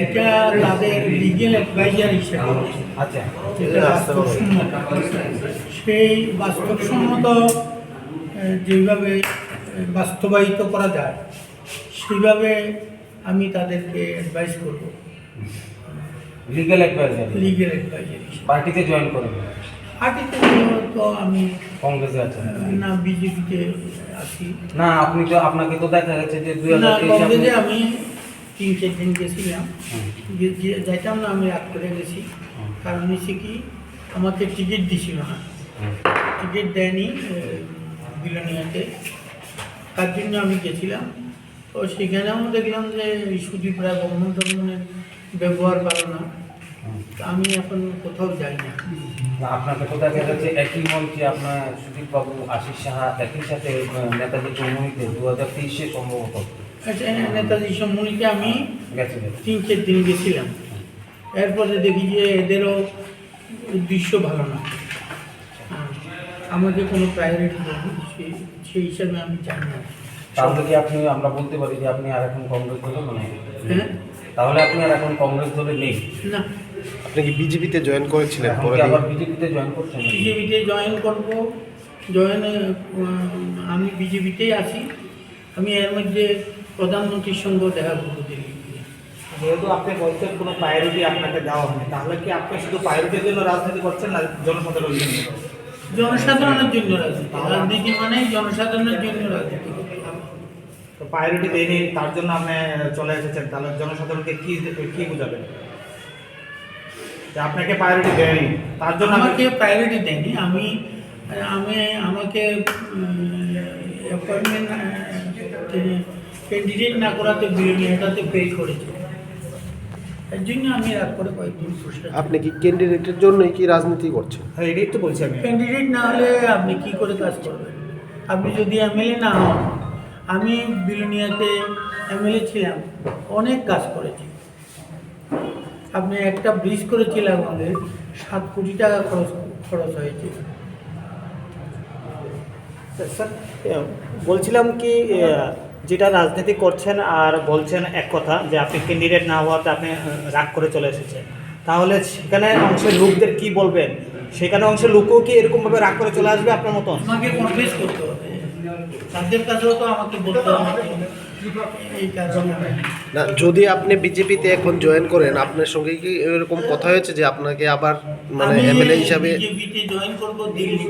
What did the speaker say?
এটা তাদের legal adviser হিসেবে আচ্ছা, যেটা বাস্তবসম্মত, সেই বাস্তবসম্মত যেভাবে বাস্তবায়িত করা যায় সেইভাবে আমি তাদেরকে অ্যাডভাইস করব। লিগ্যাল অ্যাডভাইজার লিগেল অ্যাডভাইজার হিসেবে পার্টিতে জয়েন করেন? পার্টিতে তো আমি কংগ্রেসে আছেন না বিজেপিতে আছি। না, আপনি তো আপনাকে তো দেখা যাচ্ছে যে না, 2023 কংগ্রেসে আমি 3-4 দিন গেছিলাম, যাইতাম না, আমি রাগ করে গেছি। কারণ হচ্ছে কি, আমাকে টিকিট দিছিল না, টিকিট দেয়নি বিলোনিয়াতে, তার জন্য আমি গেছিলাম। তো সেখানেও দেখলাম যে সুদীপ রায় বর্মনের ব্যবহার ভালো না। আমি এখন কোথাও যাই না। আপনাকে তো দেখা যাচ্ছে একই মঞ্চে আপনার সুদীপ বাবু, আশিস সাহা একই সাথে নেতাজি চৌমুহনীতে 2023 সম্ভবত নেতাজি সম্মুখে আমি গেছিলেন। 3-4 দিন গেছিলাম। এরপরে দেখি যে এদেরও উদ্দেশ্য ভালো না, আমাকে কোনো প্রায়োরিটি দেয়নি, সেই হিসাবে আমি চাই না। তাহলে কি আপনি, আমরা বলতে পারি যে আপনি আর এখন কংগ্রেস দলে নেই? হ্যাঁ, তাহলে আপনি আর এখন কংগ্রেস দলে নেই? না, আপনি কি বিজেপিতে জয়েন করেছিলেন? এখন কি আবার বিজেপিতে জয়েন করছেন? বিজেপিতে জয়েন করব। আমি বিজেপিতেই আছি। আমি এর মধ্যে প্রধানমন্ত্রীর সঙ্গে দেখা করবো দিল্লিতে। যেহেতু আপনি বলছেন কোনো প্রায়োরিটি আপনাকে দেওয়া হয়নি, তাহলে কি আপনি শুধু প্রায়োরিটির জন্য রাজনীতি করছেন না জনসাধারণের জন্য? জনসাধারণের জন্য রাজনীতি, রাজনীতি মানে জনসাধারণের জন্য রাজনীতি করতে হবে। তো প্রায়োরিটি দেয়নি, তার জন্য আপনি চলে এসেছেন, তাহলে জনসাধারণকে কি বুঝাবেন যে আপনাকে প্রায়োরিটি দেয়নি, তার জন্য আমাকে প্রায়োরিটি দেয়নি। আমাকে অ্যাপয়েন্টমেন্ট ক্যান্ডিডেট না করাতে বিলোনিয়াটাতে পে করেছে, এর জন্য আমি রাগ করে কয়েকদিন বসে আছি। আপনি কি ক্যান্ডিডেটের জন্যই কি রাজনীতি করছেন? হ্যাঁ, এটাই তো বলছি আমি। ক্যান্ডিডেট না হলে আপনি কি করে কাজ করবেন? আপনি যদি এমএলএ না হন, আমি বিলোনিয়াতে এমএলএ ছিলাম, অনেক কাজ করেছি। আপনি একটা ব্রিজ করেছিলেন, আমাদের 7 কোটি টাকা খরচ হয়েছে। স্যার, বলছিলাম কি, যেটা রাজনীতি করছেন আর বলছেন এক কথা, যে আপনি ক্যান্ডিডেট না হওয়াতে আপনি রাগ করে চলে এসেছেন, তাহলে সেখানে অংশের লোকদের কি বলবেন? সেখানে অংশের লোকও কি এরকমভাবে রাগ করে চলে আসবে আপনার মতন? আমাকে কনফেস করতে হবে, তাদের কাছেও তো আমাকে বলতে হবে এই কারণে। না, যদি আপনি বিজেপিতে এখন জয়েন করেন, আপনার সঙ্গে কি এরকম কথা হয়েছে যে আপনাকে আবার মানে আমি এমএলএ হিসাবে? বিজেপিতে জয়েন করবো দিল্লি।